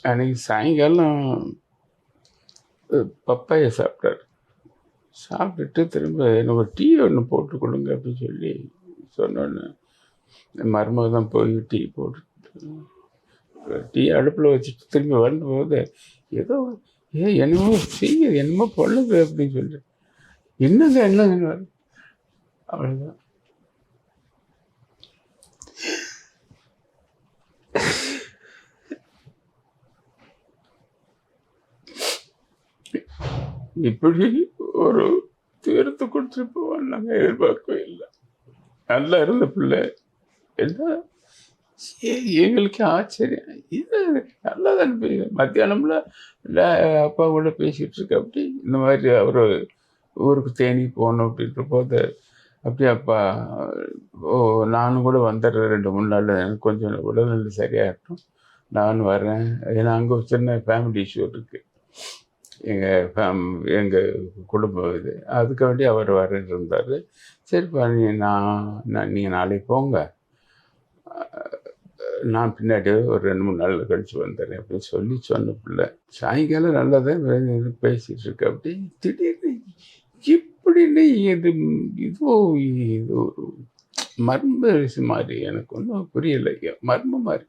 அன்னைக்கு சாயங்காலம் பப்பாயை சாப்பிட்டாரு. சாப்பிட்டுட்டு திரும்ப எனக்கு ஒரு டீ ஒன்று போட்டு கொடுங்க அப்படின்னு சொல்லி சொன்னோன்னே மருமக தான் போய் டீ போட்டு டீ அடுப்பில் வச்சுட்டு திரும்பி வரும்போது ஏதோ என்னமோ செய்ய என்னமோ பண்ணுது அப்படின்னு சொல்லி என்னங்க அவ்வளோதான். இப்படி ஒரு தீர்த்து கொடுத்துட்டு போவான்னு நாங்கள் எதிர்பார்க்கவே இல்லை. நல்லா இருந்த பிள்ளை என்ன எங்களுக்கு ஆச்சரியம். இது நல்லா தானே மத்தியானம்ல அப்பா கூட பேசிகிட்டு இருக்க அப்படி இந்த மாதிரி அவர் ஊருக்கு தேனி போகணும் அப்படின்ற போது அப்படியே அப்பா நானும் கூட வந்துடுறேன் 2-3 நாள், எனக்கு கொஞ்சம் உடல்நிலை சரியாகட்டும், நானும் வர்றேன். ஏன்னா அங்கே ஒரு சின்ன ஃபேமிலி இஷ்யூ இருக்குது, எங்கள் குடும்பம் இது, அதுக்கு வேண்டி அவர் வரேன்னு இருந்தார். சரிப்பா நீங்கள் நாளைக்கு போங்க, நான் பின்னாடி ஒரு 2-3 நாள் கழிச்சு வந்துடுறேன் அப்படின்னு சொல்லி சொன்ன பிள்ளை சாயங்காலம் நல்லா தான் பேசிகிட்டு இருக்கு. அப்படி திடீர்னு இப்படின்னு இது ஒரு மர்ம மாதிரி எனக்கு ஒன்றும் புரியலை. மர்ம மாதிரி